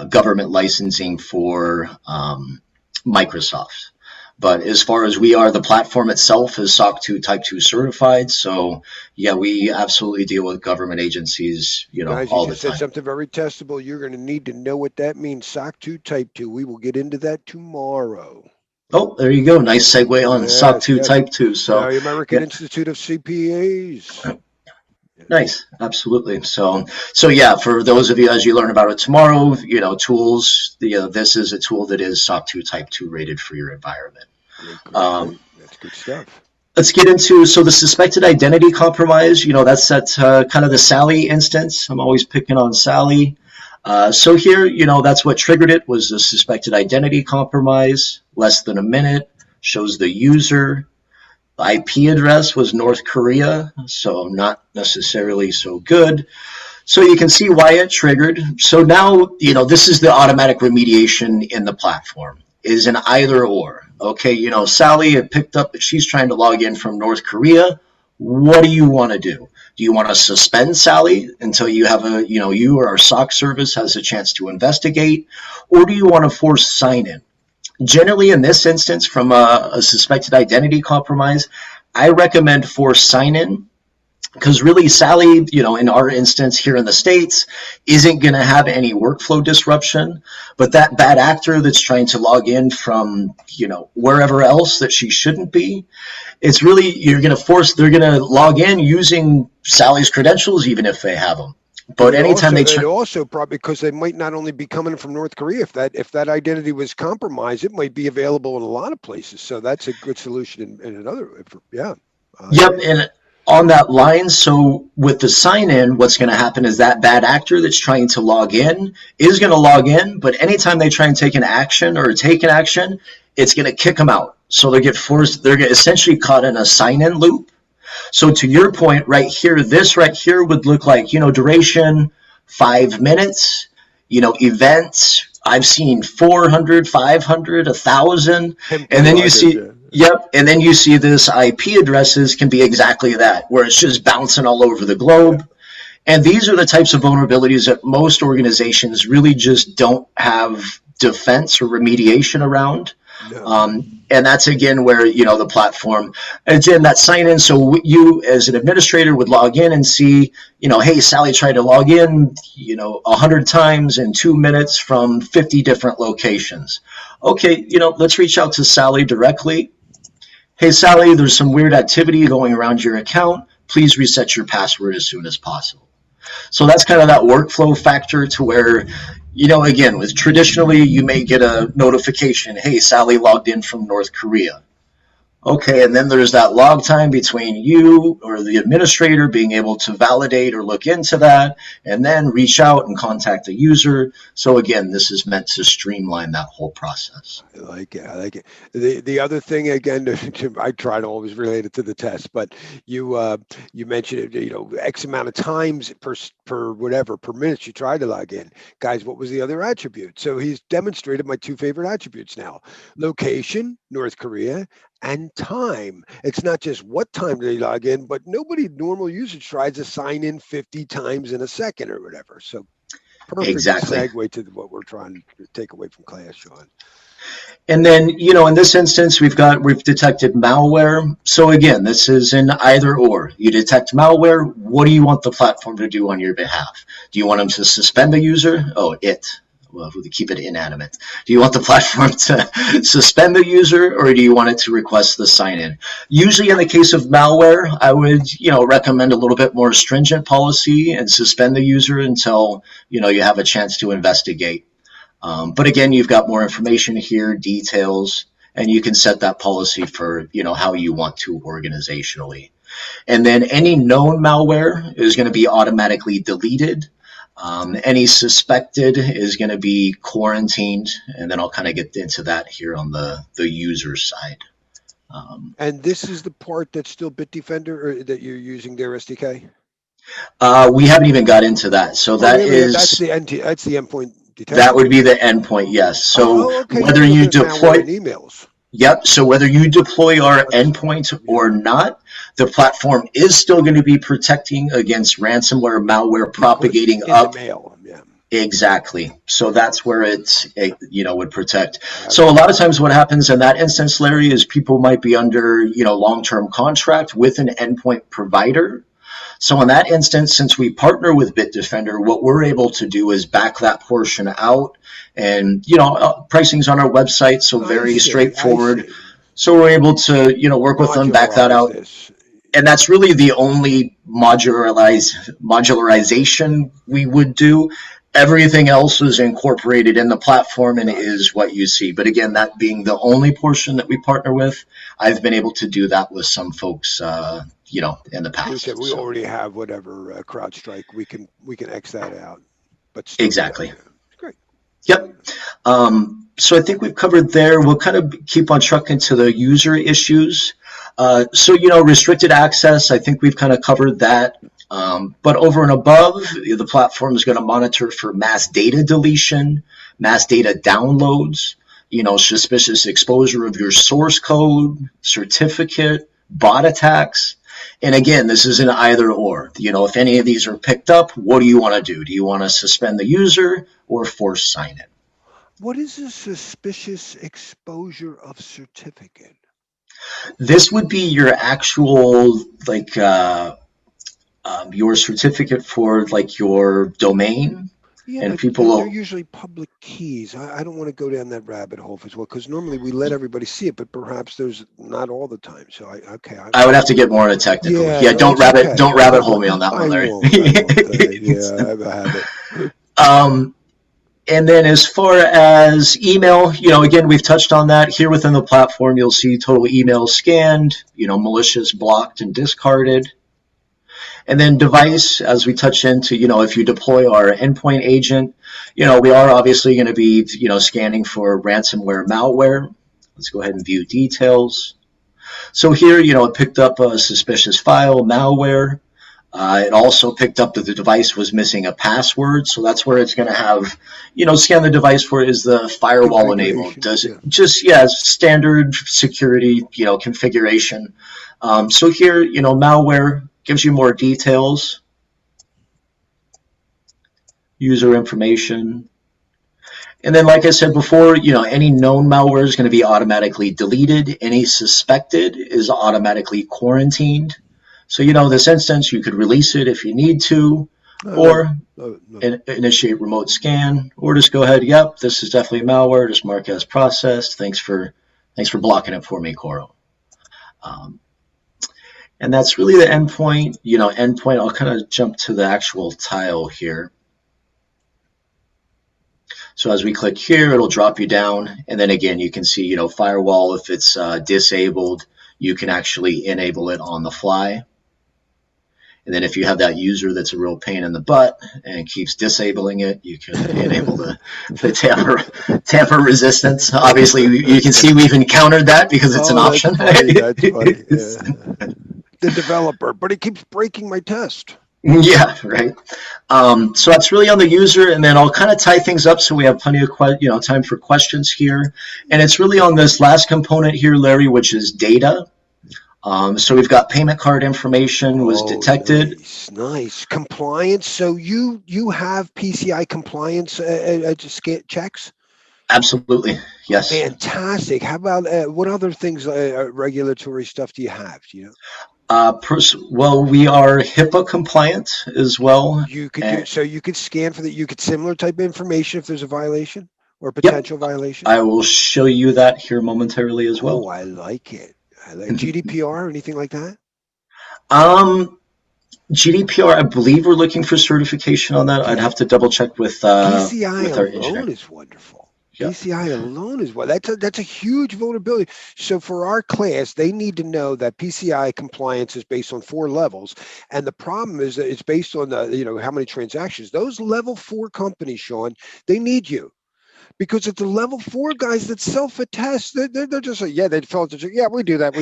government licensing for Microsoft. But as far as we are, the platform itself is SOC 2 Type 2 certified. So yeah, we absolutely deal with government agencies, Guys, all you the just said time. something very testable. You're going to need to know what that means. SOC 2 Type 2. We will get into that tomorrow. Oh, there you go. Nice segue on SOC 2 Yes. Type 2. So the American Institute of CPAs. Nice, absolutely. So yeah, for those of you, as you learn about it tomorrow, tools. This is a tool that is SOC 2 Type 2 rated for your environment. Great. That's good stuff. Let's get into the suspected identity compromise. That's that kind of the Sally instance. I'm always picking on Sally. So here, that's what triggered it, was the suspected identity compromise. Less than a minute, shows the user. The IP address was North Korea, so not necessarily so good. So you can see why it triggered. So now, this is the automatic remediation in the platform, is an either or. Okay, Sally had picked up that she's trying to log in from North Korea. What do you want to do? Do you want to suspend Sally until you have you or our SOC service has a chance to investigate? Or do you want to force sign-in? Generally, in this instance, from a suspected identity compromise, I recommend force sign-in, because really Sally, in our instance here in the States, isn't going to have any workflow disruption. But that bad actor that's trying to log in from, wherever else that she shouldn't be, it's really, they're going to log in using Sally's credentials, even if they have them. But anytime they also probably, because they might not only be coming from North Korea, if that identity was compromised, it might be available in a lot of places. So that's a good solution in another. Yeah. Yep, and on that line, so with the sign-in, what's going to happen is that bad actor that's trying to log in is going to log in, but anytime they try and take an action, it's going to kick them out. So they're essentially caught in a sign-in loop. So to your point right here, this right here would look like, duration 5 minutes, events. I've seen 400, 500, 1,000, and then you see, and then you see this IP addresses can be exactly that, where it's just bouncing all over the globe. And these are the types of vulnerabilities that most organizations really just don't have defense or remediation around. No. And that's, again, where, the platform, again, that sign in. So you as an administrator would log in and see, hey, Sally tried to log in, 100 times in 2 minutes from 50 different locations. Okay, let's reach out to Sally directly. Hey, Sally, there's some weird activity going around your account. Please reset your password as soon as possible. So that's kind of that workflow factor to where, again, with traditionally, you may get a notification, hey, Sally logged in from North Korea. Okay, and then there's that log time between you or the administrator being able to validate or look into that, and then reach out and contact the user. So again, this is meant to streamline that whole process. I like it. The other thing, again, I try to always relate it to the test, but you mentioned it, X amount of times per minute you try to log in. Guys, what was the other attribute? So he's demonstrated my two favorite attributes now: location, North Korea, and time. It's not just what time they log in, but normal usage tries to sign in 50 times in a second or whatever. So perfect segue to what we're trying to take away from class, Shawn. And then, in this instance, we've detected malware. So again, this is an either or. You detect malware. What do you want the platform to do on your behalf? Do you want them to suspend the user? Well, we keep it inanimate. Do you want the platform to suspend the user, or do you want it to request the sign-in? Usually in the case of malware, I would, recommend a little bit more stringent policy and suspend the user until, you have a chance to investigate. But again, you've got more information here, details. and you can set that policy for, how you want to organizationally. And then any known malware is going to be automatically deleted. Any suspected is going to be quarantined, and then I'll kind of get into that here on the user side. And this is the part that's still Bitdefender, or that you're using their SDK? We haven't even got into that. So that's the endpoint detection. That would be the endpoint, yes. So okay. Whether you deploy emails. Yep. So whether you deploy our endpoint or not, the platform is still going to be protecting against ransomware, malware propagating up. The mail. Yeah. Exactly. So that's where it would protect. So a lot of times what happens in that instance, Larry, is people might be under, long-term contract with an endpoint provider. So in that instance, since we partner with Bitdefender, what we're able to do is back that portion out. And, pricing's on our website, so very straightforward. So we're able to, work with them, back that out. And that's really the only modularization we would do. Everything else is incorporated in the platform and is what you see. But again, that being the only portion that we partner with, I've been able to do that with some folks, in the past. We already have whatever CrowdStrike. We can X that out. But still, exactly. Great. Yep. So I think we've covered there. We'll kind of keep on trucking to the user issues. So restricted access, I think we've kind of covered that. But over and above, the platform is going to monitor for mass data deletion, mass data downloads, suspicious exposure of your source code, certificate, bot attacks. And again, this is an either or. If any of these are picked up, what do you want to do? Do you want to suspend the user or force sign it? What is a suspicious exposure of certificate? This would be your actual, your certificate for your domain. Yeah, and they're usually public keys. I don't want to go down that rabbit hole as well, because normally we let everybody see it, but perhaps there's not all the time. So I would have to get more into technical. Yeah, don't rabbit hole me on that one, Larry. I have a habit. And then as far as email, again, we've touched on that here within the platform. You'll see total email scanned, malicious, blocked, and discarded. And then device, as we touched into, if you deploy our endpoint agent, we are obviously going to be, scanning for ransomware, malware. Let's go ahead and view details. So here, it picked up a suspicious file, malware. It also picked up that the device was missing a password. So that's where it's going to have, scan the device for, is the firewall enabled? Does it standard security, configuration. So here, malware gives you more details, user information. And then, like I said before, any known malware is going to be automatically deleted. Any suspected is automatically quarantined. So, this instance, you could release it if you need to, or initiate remote scan, or just go ahead, yep, this is definitely malware, just mark as processed. Thanks for blocking it for me, CORO. And that's really the endpoint. Endpoint, I'll kind of jump to the actual tile here. So as we click here, it'll drop you down. And then again, you can see, firewall, if it's disabled, you can actually enable it on the fly. And then if you have that user that's a real pain in the butt and keeps disabling it, you can enable the tamper resistance. Obviously, you can see we've encountered that because it's an option. That's funny. Yeah. The developer, but it keeps breaking my test. Yeah, right. So that's really on the user, and then I'll kind of tie things up so we have plenty of time for questions here. And it's really on this last component here, Larry, which is data. So we've got payment card information was detected. Nice. Compliance. So you have PCI compliance checks? Absolutely. Yes. Fantastic. How about what other things, regulatory stuff do you have? Do you know? Well, we are HIPAA compliant as well. You could you could scan for that. You could similar type of information if there's a violation or potential violation. I will show you that here momentarily as well. Oh, I like it. I like GDPR or anything like that. GDPR, I believe we're looking for certification on that. I'd have to double check with PCI with our alone engineer. is wonderful. PCI alone is what that's a huge vulnerability. So for our class, they need to know that PCI compliance is based on 4 levels, and the problem is that it's based on the how many transactions. Those level 4 companies, Shawn, they need you. Because it's the level 4 guys that self-attest. They're just like, yeah, they felt yeah, we do that,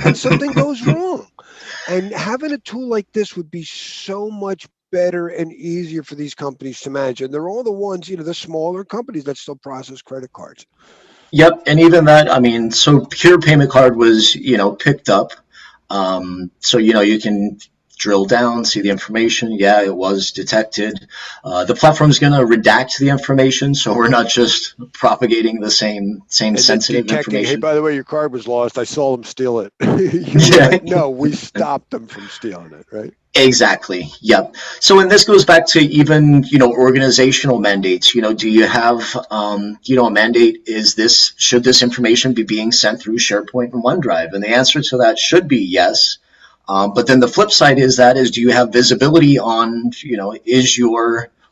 and something goes wrong. And having a tool like this would be so much better and easier for these companies to manage. And they're all the ones, the smaller companies that still process credit cards. Yep, and even that, I mean, so Pure Payment Card was, picked up. So, you can drill down, see the information. Yeah, it was detected. The platform's going to redact the information, so we're not just propagating the same and sensitive detecting, information. Hey, by the way, your card was lost. I saw them steal it. Like, no, we stopped them from stealing it, right? Exactly. Yep. So, and this goes back to even, organizational mandates. Do you have, a mandate? Should this information be being sent through SharePoint and OneDrive? And the answer to that should be yes. But then the flip side is do you have visibility on,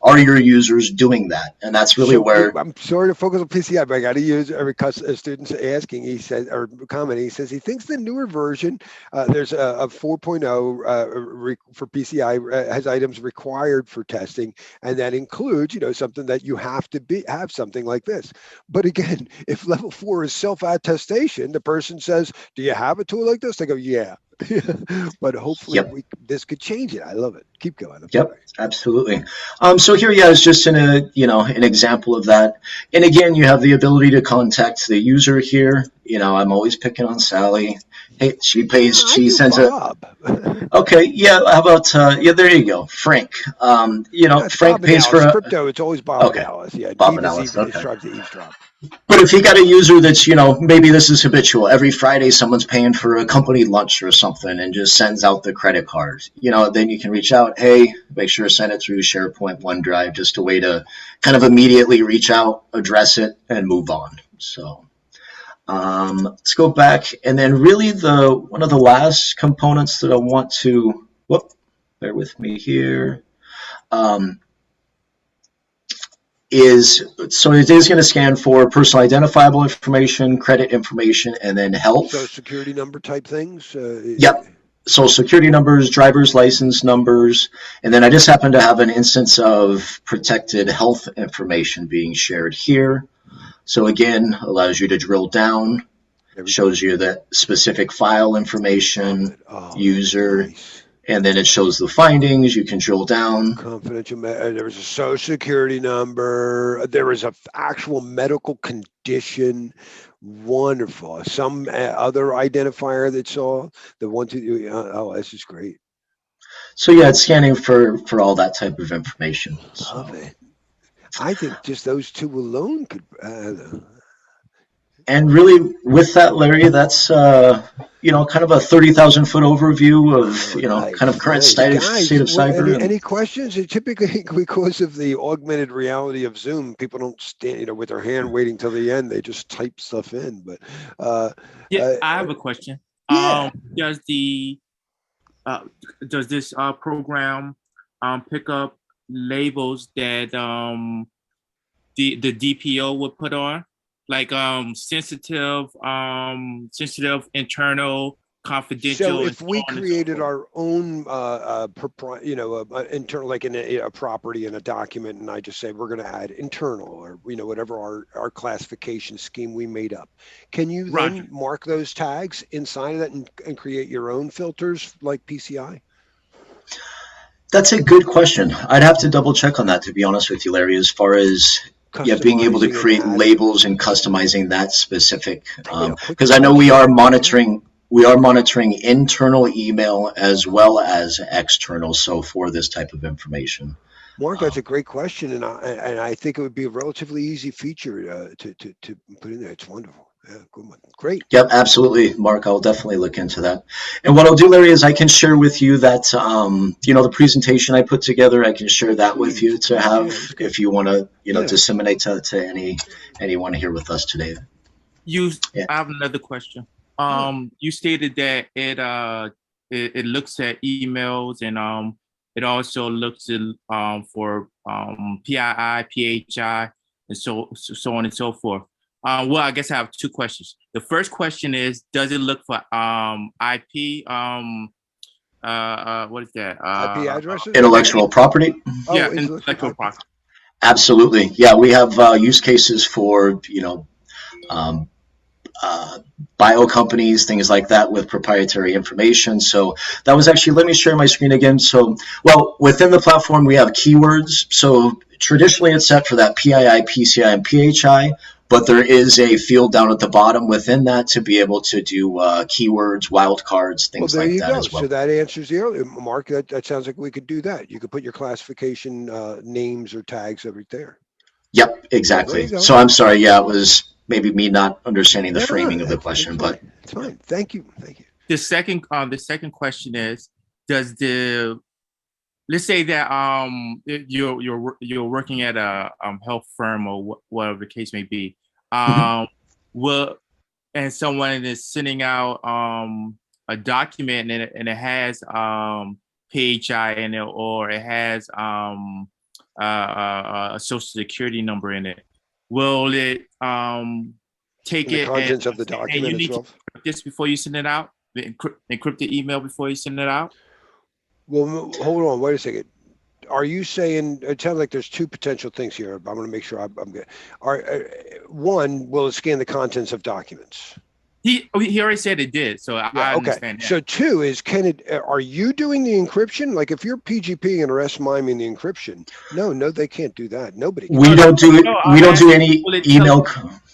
are your users doing that? And that's really where I'm sorry to focus on PCI, but I got to use every student's asking. He says, or commenting, he says he thinks the newer version, there's a 4.0 for PCI has items required for testing, and that includes, something that you have to have something like this. But again, if level 4 is self-attestation, the person says, "Do you have a tool like this?" They go, "Yeah." But hopefully this could change it. I love it. Keep going. Absolutely. So here, is just an example of that. And again, you have the ability to contact the user here. I'm always picking on Sally. Hey, she sends Bob. Okay, yeah. How about there you go, Frank. Frank pays for crypto. It's always Bob and Alice. Yeah, Bob and Alice. Okay. Tries to eavesdrop. But if you got a user that's, maybe this is habitual. Every Friday, someone's paying for a company lunch or something and just sends out the credit card. Then you can reach out. Hey, make sure to send it through SharePoint, OneDrive, just a way to kind of immediately reach out, address it, and move on. So let's go back. And then really one of the last components that I want to, bear with me here. It is going to scan for personal identifiable information, credit information, and then health. Social security number type things? Yep. Social security numbers, driver's license numbers, and then I just happen to have an instance of protected health information being shared here. So again, allows you to drill down, shows you the specific file information, user, nice. And then it shows the findings. You can drill down. Confidential. There was a social security number. There was an actual medical condition. Wonderful. Some other identifier that saw the one, two. This is great. So yeah, it's scanning for all that type of information. Love it. I think just those two alone could. And really, with that, Larry, that's kind of a 30,000 foot overview of kind of current state of cyber. Any questions? Typically, because of the augmented reality of Zoom, people don't stand with their hand waiting till the end. They just type stuff in. But I have a question. Yeah. Does this program pick up labels that the DPO would put on? Like sensitive, internal, confidential. So if we created our own, internal, like in a property in a document, and I just say we're going to add internal, or whatever our classification scheme we made up, can you then mark those tags inside of that and create your own filters like PCI? That's a good question. I'd have to double check on that, to be honest with you, Larry, as far as being able to create labels and customizing that specific, because I know we are monitoring internal email as well as external, so for this type of information. Mark, that's a great question, and I think it would be a relatively easy feature to put in there. It's wonderful. Yeah, good one. Great. Yep, absolutely, Mark. I'll definitely look into that. And what I'll do, Larry, is I can share with you that the presentation I put together. I can share that with you to have if you want to disseminate to anyone here with us today. I have another question. You stated that it looks at emails and it also looks at for PII, PHI. and so on and so forth. Well, I guess I have two questions. The first question is, does it look for IP? What is that? IP addresses? Intellectual property? Oh, Yeah, intellectual property. Absolutely. Yeah, we have use cases for, bio companies, things like that with proprietary information. So that was actually, let me share my screen again. So, well, within the platform, we have keywords. So traditionally it's set for that PII, PCI, and PHI, but there is a field down at the bottom within that to be able to do keywords, wildcards, things like that as well. So that answers the earlier, Mark, that sounds like we could do that. You could put your classification names or tags over there. Yep, exactly. So I'm sorry. Yeah, it was maybe me not understanding the framing of the question, but it's fine. Thank you. The second question is, let's say that you're working at a health firm or whatever the case may be, and someone is sending out a document and it has PHI in it, or it has a social security number in it. Will it take the it contents of the document? And you need to encrypt this before you send it out? Encrypt the email before you send it out? Well, hold on, wait a second. Are you saying, it sounds like there's two potential things here. I'm going to make sure I'm good. One, will it scan the contents of documents? He already said it did, so I understand that. So two is, are you doing the encryption? Like if you're PGP and RS miming the encryption, no, they can't do that. Nobody can. We don't do it. We don't do any email.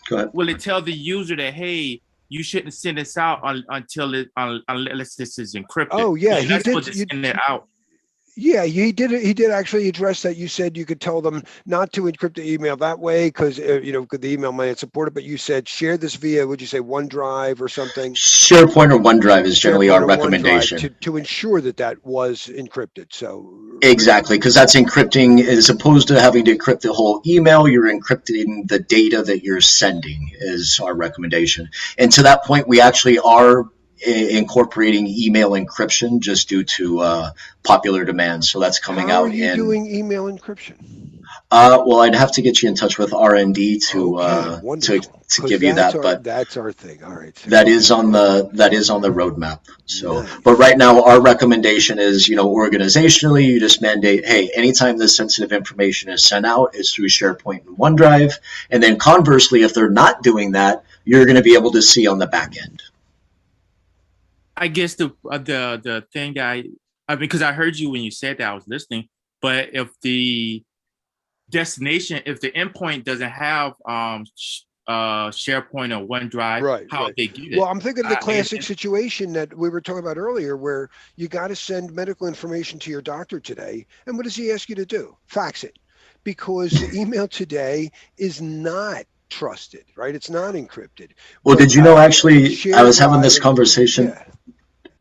Go ahead. Will it tell the user that, hey, you shouldn't send this out unless this is encrypted? Oh yeah, he did send it out. Yeah, he did actually address that. You said you could tell them not to encrypt the email that way because the email might support it. But you said share this via, would you say OneDrive or something? SharePoint or OneDrive is generally our recommendation to ensure that was encrypted. So exactly, because that's encrypting as opposed to having to encrypt the whole email. You're encrypting the data that you're sending is our recommendation. And to that point, we actually are incorporating email encryption just due to popular demand. So that's coming out. How are you doing email encryption? Well, I'd have to get you in touch with R&D to give you that, but that's our thing. All right. That is on the roadmap. So, nice. But right now our recommendation is, organizationally, you just mandate, hey, anytime this sensitive information is sent out, it's through SharePoint and OneDrive. And then conversely, if they're not doing that, you're going to be able to see on the back end. I guess the thing because I heard you when you said that, I was listening, but if the destination, if the endpoint doesn't have SharePoint or OneDrive, how they get it? Well, I'm thinking of the classic situation that we were talking about earlier where you got to send medical information to your doctor today. And what does he ask you to do? Fax it. Because the email today is not trusted, right? It's not encrypted. Well, did you know, actually, I was having this conversation. Yeah.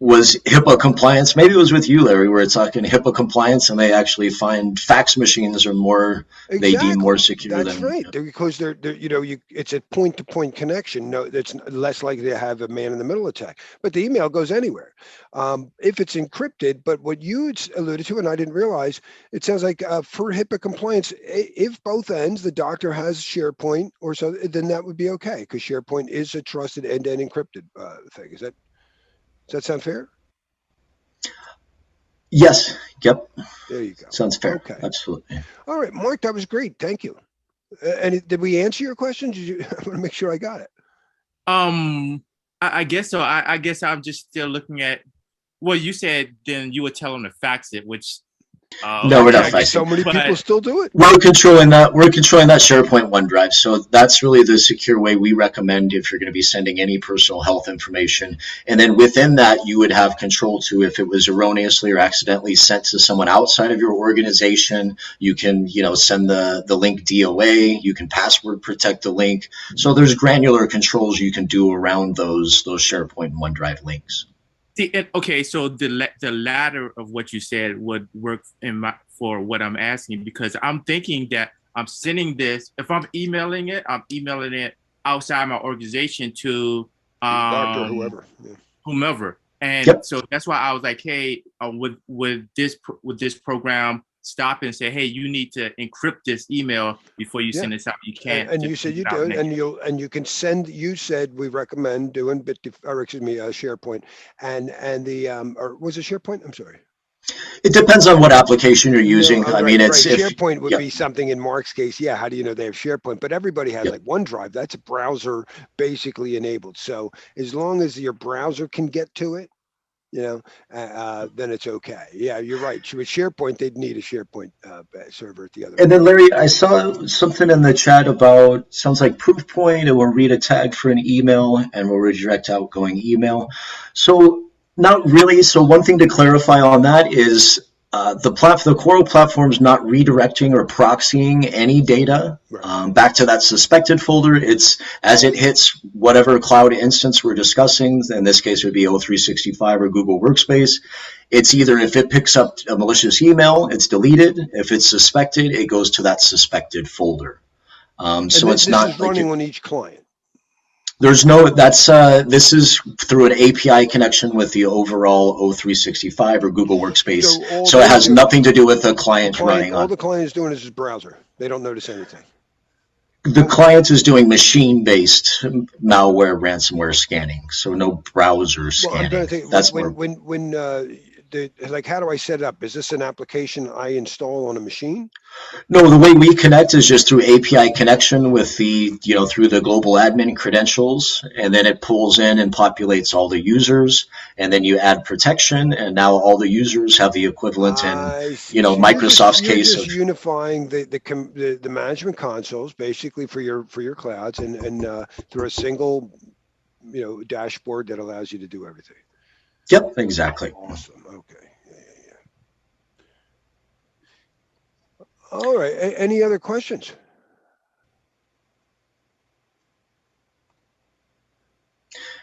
Was Hipaa Compliance, maybe it was with you, Larry, where it's talking Hipaa Compliance, and they actually find fax machines are more, they deem more secure. That's right, because they're it's a point-to-point connection. No, it's less likely to have a man-in-the-middle attack. But the email goes anywhere if it's encrypted. But what you alluded to, and I didn't realize, it sounds like for Hipaa Compliance, if both ends, the doctor has SharePoint or so, then that would be okay, because SharePoint is a trusted end-to-end encrypted thing. Does that sound fair? Yes. Yep. There you go. Sounds fair. Okay. Absolutely. All right, Mark, that was great. Thank you. And did we answer your question? I want to make sure I got it. I guess so. I guess I'm just still looking at. Well, you said then you would tell them to fax it, which. No, we're not faxing. So many people still do it. We're controlling that. We're controlling that SharePoint OneDrive. So that's really the secure way we recommend if you're going to be sending any personal health information. And then within that, you would have control to if it was erroneously or accidentally sent to someone outside of your organization. You can, send the link DOA. You can password protect the link. So there's granular controls you can do around those SharePoint and OneDrive links. Okay, so the latter of what you said would work for what I'm asking, because I'm thinking that I'm sending this. If I'm emailing it outside my organization to doctor, whomever, and so that's why I was like, hey, would this program stop and say, hey, you need to encrypt this email before you send this out. You can't. And you said you do, and you can send. You said we recommend doing SharePoint, and the or was it SharePoint? I'm sorry. It depends on what application you're using. No, I mean, it's SharePoint would be something in Mark's case. Yeah, how do you know they have SharePoint? But everybody has like OneDrive. That's a browser basically enabled. So as long as your browser can get to it, then it's okay. Yeah, you're right. With SharePoint, they'd need a SharePoint server at the other. And then Larry, I saw something in the chat about sounds like Proofpoint. It will read a tag for an email and will redirect outgoing email. So not really. So one thing to clarify on that is the CORO platform is not redirecting or proxying any data back to that suspected folder. It's as it hits whatever cloud instance we're discussing. In this case, it would be O365 or Google Workspace. It's either if it picks up a malicious email, it's deleted. If it's suspected, it goes to that suspected folder. So it's not like running on each client. There's no, this is through an API connection with the overall O365 or Google Workspace. So it has nothing to do with the client running on. All the client is doing is his browser. They don't notice anything. The client is doing machine-based malware ransomware scanning, so no browser scanning. Well, I'm going to think, that's like, how do I set it up? Is this an application I install on a machine? No, the way we connect is just through API connection with the, through the global admin credentials, and then it pulls in and populates all the users, and then you add protection, and now all the users have the equivalent in, Microsoft's case. You're just unifying the management consoles basically for your clouds, and through a single, dashboard that allows you to do everything. Yep, exactly. Awesome. Okay. Yeah. All right. Any other questions?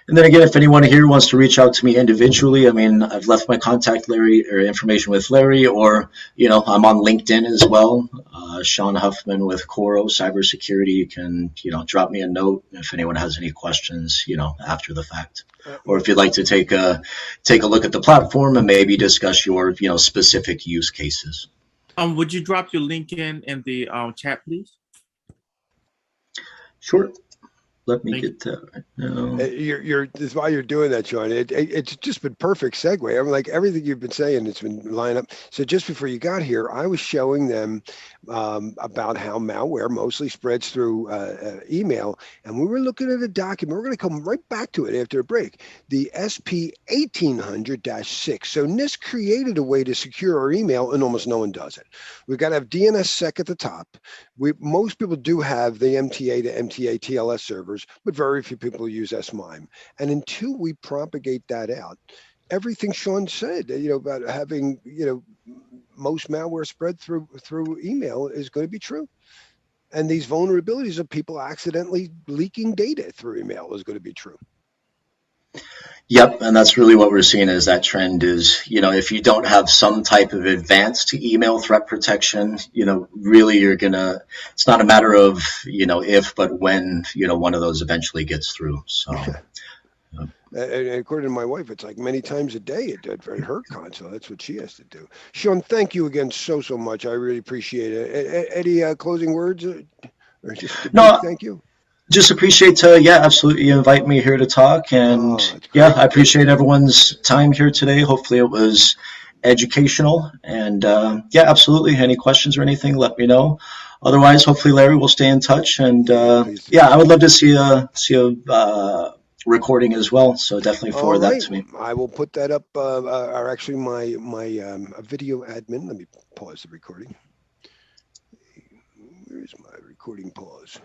And then again, if anyone here wants to reach out to me individually, I mean, I've left my contact information with Larry, or, I'm on LinkedIn as well. Shawn Huffman with CORO Cybersecurity. You can, drop me a note if anyone has any questions, after the fact. Or if you'd like to take a look at the platform and maybe discuss your, specific use cases. Would you drop your link in the chat, please? Sure. Let me get that right now. This is why you're doing that, Shawn. It's just been perfect segue. I'm like, everything you've been saying, it's been lined up. So just before you got here, I was showing them about how malware mostly spreads through email, and we were looking at a document. We're going to come right back to it after a break. The SP 1800-6. So NIST created a way to secure our email, and almost no one does it. We've got to have DNSSEC at the top. Most people do have the MTA to MTA TLS servers, but very few people use SMIME. And until we propagate that out, everything Shawn said, about having, most malware spread through email is going to be true. And these vulnerabilities of people accidentally leaking data through email is going to be true. Yep, and that's really what we're seeing is that trend is, if you don't have some type of advanced email threat protection, really it's not a matter of, if, but when, one of those eventually gets through. So. And according to my wife, it's like many times a day at her console. That's what she has to do. Shawn, thank you again so much. I really appreciate it. Any closing words? Or just no, thank you. Just appreciate absolutely you invite me here to talk, and I appreciate everyone's time here today. Hopefully it was educational, and absolutely. Any questions or anything, let me know. Otherwise, hopefully Larry will stay in touch, and I would love to see a recording as well. So definitely forward that to me. I will put that up. Or actually, my video admin. Let me pause the recording. Where's my recording pause?